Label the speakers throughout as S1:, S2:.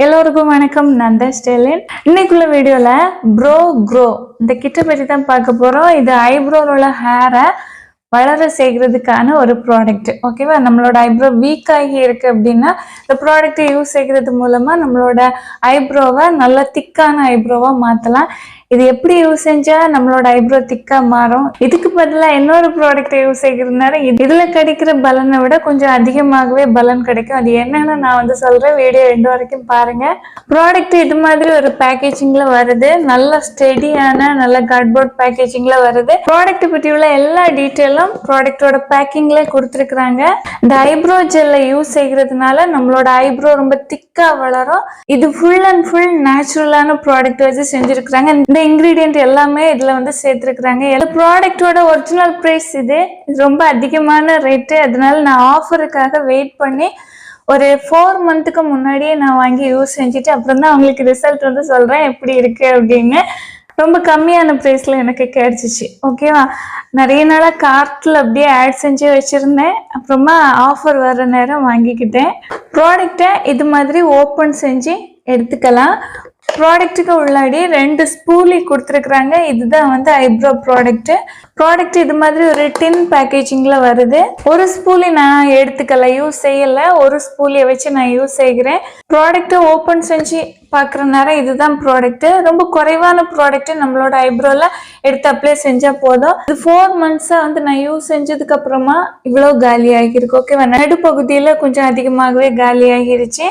S1: எல்லோருக்கும் வணக்கம். நான் தான் ஸ்டெலின். இன்னைக்குள்ள வீடியோல ப்ரோ க்ரோ இந்த கிட்ட பற்றி தான் பார்க்க போறோம். இது ஐப்ரோல உள்ள ஹேரை வளர செய்கிறதுக்கான ஒரு ப்ராடக்ட். ஓகேவா? நம்மளோட ஐப்ரோ வீக் ஆகி இருக்கு அப்படின்னா இந்த ப்ராடக்ட் யூஸ் செய்கிறது மூலமா நம்மளோட ஐப்ரோவை நல்ல திக்கான ஐப்ரோவா மாற்றலாம். இது எப்படி யூஸ் செஞ்சா நம்மளோட ஐப்ரோ திக்கா மாறும், இதுக்கு பதிலாக இன்னொரு ப்ராடக்ட் யூஸ் செய்கிறதுனால இதுல கிடைக்கிற பலனை விட கொஞ்சம் அதிகமாகவே பலன் கிடைக்கும். அது என்னன்னு நான் சொல்றேன். வீடியோ எண்டு வரைக்கும் பாருங்க. ப்ராடக்ட் இது மாதிரி ஒரு பேக்கேஜிங்ல வருது. நல்ல ஸ்டெடியான நல்ல கார்ட்போர்ட் பேக்கேஜிங்ல வருது. ப்ராடக்ட் பற்றி உள்ள எல்லா டீட்டெயிலும் ப்ராடக்டோட பேக்கிங்ல கொடுத்துருக்காங்க. இந்த ஐப்ரோ ஜெல்லை யூஸ் செய்கிறதுனால நம்மளோட ஐப்ரோ ரொம்ப திக்கா வளரும். இது ஃபுல் அண்ட் ஃபுல் நேச்சுரலான ப்ராடக்ட் வச்சு செஞ்சிருக்கிறாங்க. இந்த இன்கிரீடியன்ட் எல்லாமே இதுல சேர்த்திருக்கிறாங்க. இந்த ப்ராடக்டோட ஒரிஜினல் பிரைஸ் இது ரொம்ப அதிகமான ரேட்டு. அதனால நான் ஆஃபருக்காக வெயிட் பண்ணி ஒரு 4 மந்த்துக்கு முன்னாடியே நான் வாங்கி யூஸ் செஞ்சுட்டு அப்புறம் தான் அவங்களுக்கு ரிசல்ட் சொல்றேன் எப்படி இருக்கு அப்படின்னு. ரொம்ப கம்மியான ப்ரைஸில் எனக்கு கிடைச்சிச்சு. ஓகேவா? நிறைய நாளாக கார்ட்டில் அப்படியே ஆட் செஞ்சு வச்சுருந்தேன். அப்புறமா ஆஃபர் வர நேரம் வாங்கிக்கிட்டேன். ப்ராடக்டை இது மாதிரி ஓப்பன் செஞ்சு எடுத்துக்கலாம். ப்ராடக்ட்டுக்கு உள்ளாடி 2 ஸ்பூலி கொடுத்துருக்குறாங்க. இதுதான் ஐப்ரோ ப்ராடக்ட் இது மாதிரி ஒரு டின் பேக்கேஜிங்ல வருது. ஒரு ஸ்பூலி நான் எடுத்துக்கல, யூஸ் செய்யல. ஒரு ஸ்பூலியை வச்சு நான் யூஸ் செய்கிறேன். ப்ராடக்டை ஓப்பன் செஞ்சு பார்க்குற நேரம் இதுதான் ப்ராடக்ட். ரொம்ப குறைவான ப்ராடக்ட் நம்மளோட ஐப்ரோல எடுத்து அப்ளை செஞ்சா போதும். இது 4 மந்த்ஸா நான் யூஸ் செஞ்சதுக்கு அப்புறமா இவ்வளோ காலி ஆகிருக்கு. ஓகேவா? நடுப்பகுதியில கொஞ்சம் அதிகமாகவே காலி ஆகிருச்சு.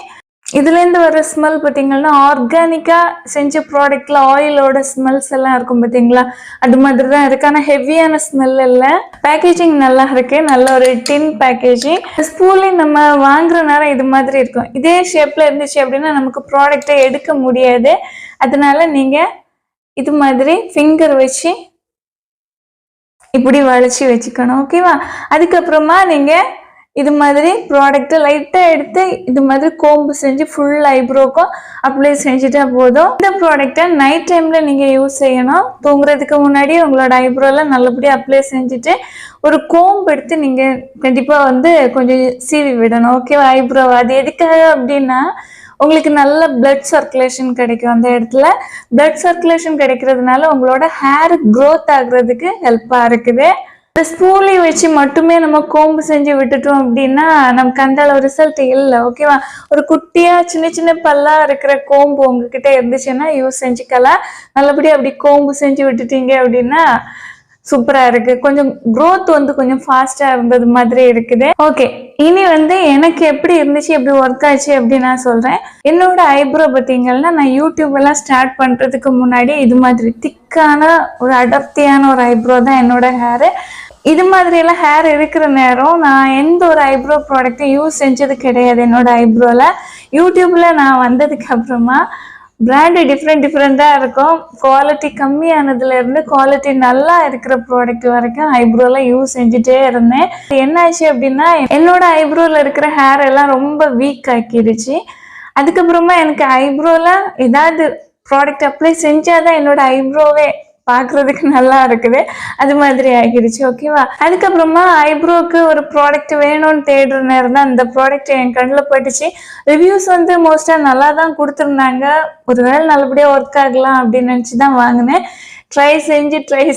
S1: இதுலேருந்து வர ஸ்மெல் பார்த்தீங்கன்னா ஆர்கானிக்கா செஞ்ச ப்ராடக்ட்ல ஆயிலோட ஸ்மெல்ஸ் எல்லாம் இருக்கும் பார்த்தீங்களா, அது மாதிரி தான் இருக்கு. ஆனால் ஹெவியான ஸ்மெல் இல்லை. பேக்கேஜிங் நல்லா இருக்கு. நல்ல ஒரு டின் பேக்கேஜிங். ஸ்பூலி நம்ம வாங்குற நேரம் இது மாதிரி இருக்கும். இதே ஷேப்ல இருந்துச்சு அப்படின்னா நமக்கு ப்ராடக்டை எடுக்க முடியாது. அதனால நீங்க இது மாதிரி ஃபிங்கர் வச்சு இப்படி வளைச்சி வச்சுக்கணும். ஓகேவா? அதுக்கப்புறமா நீங்க இது மாதிரி ப்ராடக்ட்டை லைட்டாக எடுத்து இது மாதிரி கோம்பு செஞ்சு ஃபுல் ஐப்ரோக்கும் அப்ளை செஞ்சுட்டா போதும். இந்த ப்ராடக்டை நைட் டைமில் நீங்கள் யூஸ் செய்யணும். தூங்குறதுக்கு முன்னாடி உங்களோட ஐப்ரோவில் நல்லபடியாக அப்ளை செஞ்சுட்டு ஒரு கோம்பு எடுத்து நீங்கள் கண்டிப்பாக கொஞ்சம் சீவி விடணும். ஓகேவா? ஐப்ரோ அது எதுக்காக அப்படின்னா உங்களுக்கு நல்ல பிளட் சர்க்குலேஷன் கிடைக்கும். அந்த இடத்துல பிளட் சர்க்குலேஷன் கிடைக்கிறதுனால உங்களோட ஹேர் க்ரோத் ஆகுறதுக்கு ஹெல்ப்பாக இருக்குது. இந்த ஸ்பூலி வச்சு மட்டுமே நம்ம கோம்பு செஞ்சு விட்டுட்டோம் அப்படின்னா நமக்கு அந்த அளவு ரிசல்ட் இல்லை. ஓகேவா? ஒரு குட்டியா சின்ன சின்ன பல்லா இருக்கிற கோம்பு உங்ககிட்ட இருந்துச்சுன்னா யூஸ் செஞ்சுக்கலாம். நல்லபடியா அப்படி கோம்பு செஞ்சு விட்டுட்டீங்க அப்படின்னா சூப்பரா இருக்கு. கொஞ்சம் க்ரோத் கொஞ்சம் ஃபாஸ்டா இருந்தது மாதிரி இருக்குது. ஓகே, இனி எனக்கு எப்படி இருந்துச்சு, எப்படி ஒர்க் ஆச்சு அப்படின்னு நான் சொல்றேன். என்னோட ஐப்ரோ பார்த்தீங்கன்னா நான் யூடியூப் எல்லாம் ஸ்டார்ட் பண்றதுக்கு முன்னாடி இது மாதிரி திக்கான ஒரு அடர்த்தியான ஒரு ஐப்ரோ தான் என்னோட ஹேரு. இது மாதிரி எல்லாம் ஹேர் இருக்கிற நேரம் நான் எந்த ஒரு ஐப்ரோ ப்ராடக்ட்டும் யூஸ் செஞ்சது கிடையாது. என்னோட ஐப்ரோல யூடியூப்ல நான் வந்ததுக்கு அப்புறமா பிராண்டு டிஃப்ரெண்டாக இருக்கும். குவாலிட்டி கம்மியானதுல இருந்து குவாலிட்டி நல்லா இருக்கிற ப்ராடக்ட் வரைக்கும் ஐப்ரோல யூஸ் செஞ்சுட்டே இருந்தேன். என்ன ஆச்சு அப்படின்னா என்னோட ஐப்ரோல இருக்கிற ஹேர் எல்லாம் ரொம்ப வீக் ஆக்கிடுச்சு. அதுக்கப்புறமா எனக்கு ஐப்ரோல ஏதாவது ப்ராடக்ட் அப்ளை செஞ்சாதான் என்னோட ஐப்ரோவே பார்க்கறதுக்கு நல்லா இருக்குது. அது மாதிரி ஆகிடுச்சு. ஓகேவா? அதுக்கப்புறமா ஐப்ரோக்கு ஒரு ப்ராடக்ட் வேணும்னு தேடுற நேரம் தான் இந்த ப்ராடக்ட் என் கண்ணில் பட்டுச்சு. ரிவ்யூஸ் மோஸ்டா நல்லா தான் கொடுத்துருந்தாங்க. ஒருவேளை நல்லபடியாக ஒர்க் ஆகலாம் அப்படின்னு நினச்சி தான் வாங்கினேன். ட்ரை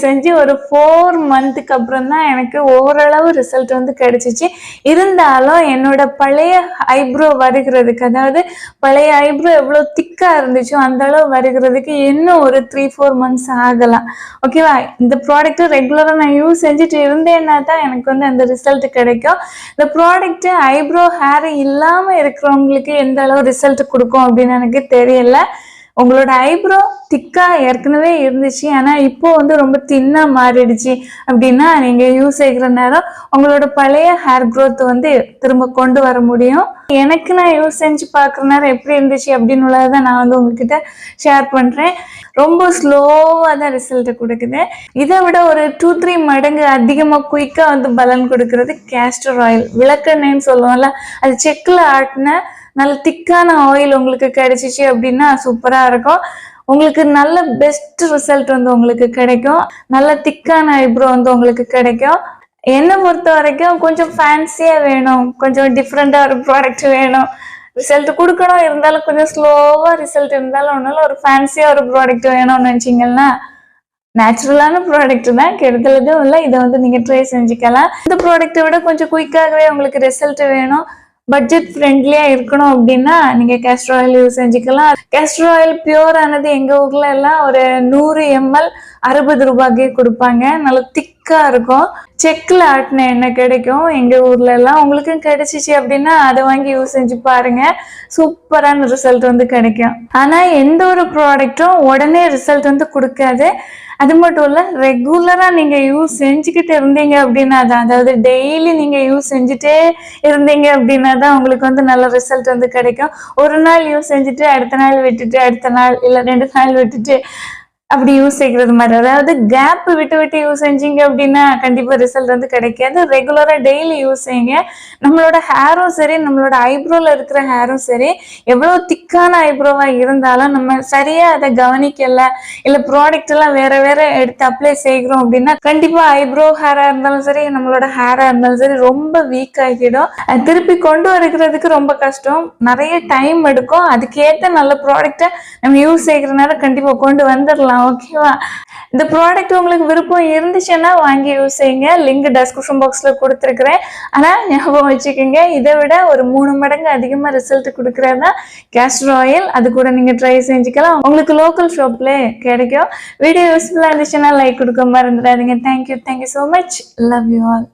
S1: செஞ்சு ஒரு 4 மந்த்துக்கு அப்புறம் தான் எனக்கு ஓரளவு ரிசல்ட் கிடைச்சிச்சு. இருந்தாலும் என்னோட பழைய ஐப்ரோ வருகிறதுக்கு, அதாவது பழைய ஐப்ரோ எவ்வளோ திக்காக இருந்துச்சோ அந்த அளவு வருகிறதுக்கு இன்னும் ஒரு 3-4 மந்த்ஸ் ஆகலாம். ஓகேவா? இந்த ப்ராடக்ட் ரெகுலராக நான் யூஸ் செஞ்சுட்டு இருந்தேன்னா தான் எனக்கு அந்த ரிசல்ட் கிடைக்கும். இந்த ப்ராடக்ட் ஐப்ரோ ஹேர் இல்லாமல் இருக்கிறவங்களுக்கு எந்த அளவு ரிசல்ட் கொடுக்கும் அப்படின்னு எனக்கு தெரியல. உங்களோட ஐப்ரோ திக்கா ஏற்கனவே இருந்துச்சு, ஆனால் இப்போ ரொம்ப தின்னா மாறிடுச்சு அப்படின்னா நீங்க யூஸ் செய்கிற நேரம் உங்களோட பழைய ஹேர் க்ரோத் திரும்ப கொண்டு வர முடியும். எனக்கு நான் யூஸ் செஞ்சு பார்க்குற நேரம் எப்படி இருந்துச்சு அப்படின்னு உள்ளதான் நான் உங்ககிட்ட ஷேர் பண்றேன். ரொம்ப ஸ்லோவாக தான் ரிசல்ட் கொடுக்குது. இதை விட ஒரு 2-3 மடங்கு அதிகமாக குயிக்காக பலன் கொடுக்கறது கேஸ்டர் ஆயில், விளக்கெண்ணெய்ன்னு சொல்லுவோம்ல, அது செக்கில் ஆட்டின நல்ல திக்கான ஆயில் உங்களுக்கு கிடைச்சிச்சு அப்படின்னா சூப்பரா இருக்கும். உங்களுக்கு நல்ல பெஸ்ட் ரிசல்ட் உங்களுக்கு கிடைக்கும். நல்ல திக்கான ஐப்ரோ உங்களுக்கு கிடைக்கும். என்னை பொறுத்த வரைக்கும் கொஞ்சம் ஃபேன்சியா வேணும், கொஞ்சம் டிஃப்ரெண்டா ஒரு ப்ராடக்ட் வேணும் ரிசல்ட் கொடுக்கணும், இருந்தாலும் கொஞ்சம் ஸ்லோவா ரிசல்ட் இருந்தாலும் ஒன்றும் ஒரு ஃபேன்சியா ஒரு ப்ராடக்ட் வேணும்னு நினைச்சீங்கன்னா நேச்சுரலான ப்ராடக்ட் தான், கெடுதல் எதுவும் இல்லை. இதை வந்து நீங்க ட்ரை செஞ்சுக்கலாம். இந்த ப்ராடக்ட்டை விட கொஞ்சம் குயிக்காகவே உங்களுக்கு ரிசல்ட் வேணும், பட்ஜெட் ஃப்ரெண்ட்லியா இருக்கணும் அப்படின்னா நீங்க கேஸ்டர் ஆயில் யூஸ் செஞ்சுக்கலாம். கேஸ்டர் ஆயில் பியூர் ஆனது எங்க ஊர்ல எல்லாம் ஒரு 100 ml 60 ரூபாய்க்கே கொடுப்பாங்க. நல்லா திக்கா இருக்கும். செக்ல ஆட்டின எண்ணெய் கிடைக்கும் எங்க ஊர்ல எல்லாம். உங்களுக்கும் கிடைச்சிச்சு அப்படின்னா அதை வாங்கி யூஸ் செஞ்சு பாருங்க, சூப்பரான ரிசல்ட் வந்து கிடைக்கும். ஆனா எந்த ஒரு ப்ராடக்டும் உடனே ரிசல்ட் வந்து கொடுக்காது. அது மட்டும் இல்ல, ரெகுலரா நீங்க யூஸ் செஞ்சுக்கிட்டு இருந்தீங்க அப்படின்னா தான், அதாவது டெய்லி நீங்க யூஸ் செஞ்சுட்டே இருந்தீங்க அப்படின்னா தான் உங்களுக்கு வந்து நல்ல ரிசல்ட் வந்து கிடைக்கும். ஒரு நாள் யூஸ் செஞ்சுட்டு அடுத்த நாள் விட்டுட்டு, அடுத்த நாள் இல்ல 2 நாள் விட்டுட்டு அப்படி யூஸ் செய்கிறது மாதிரி, அதாவது கேப் விட்டு விட்டு யூஸ் செஞ்சீங்க அப்படின்னா கண்டிப்பா ரிசல்ட் வந்து கிடைக்காது. ரெகுலரா டெய்லி யூஸ் செய்யுங்க. நம்மளோட ஹேரும் சரி, நம்மளோட ஐப்ரோல இருக்கிற ஹேரும் சரி, எவ்வளவு திக்கான ஐப்ரோவா இருந்தாலும் நம்ம சரியா அதை கவனிக்கல, இல்ல ப்ராடக்ட் எல்லாம் வேற வேற எடுத்து அப்ளை செய்கிறோம் அப்படின்னா கண்டிப்பா ஐப்ரோ ஹேரா இருந்தாலும் சரி, நம்மளோட ஹேரா இருந்தாலும் சரி ரொம்ப வீக் ஆகிடும். திருப்பி கொண்டு வருகிறதுக்கு ரொம்ப கஷ்டம், நிறைய டைம் எடுக்கும். அதுக்கேற்ற நல்ல ப்ராடக்டை நம்ம யூஸ் செய்கிறதுனால கண்டிப்பா கொண்டு வந்துடலாம். ஓகேவா? இந்த ப்ராடக்ட் உங்களுக்கு விருப்பம் இருந்துச்சுன்னா வாங்கி யூஸ் செய்யுங்க. லிங்க் டிஸ்கிரிப்ஷன் பாக்ஸ்ல கொடுத்துருக்கிறேன். ஆனா ஞாபகம் வச்சுக்கோங்க, இதை விட ஒரு 3 மடங்கு அதிகமா ரிசல்ட் கொடுக்கறதா கேஸ்டர் ஆயில். அது கூட நீங்க ட்ரை செஞ்சுக்கலாம், உங்களுக்கு லோக்கல் ஷாப்ல கிடைக்கும். வீடியோ யூஸ்ஃபுல்லா இருந்துச்சுன்னா லைக் கொடுக்க மறந்துடாதீங்க. Thank you so much. Love you all.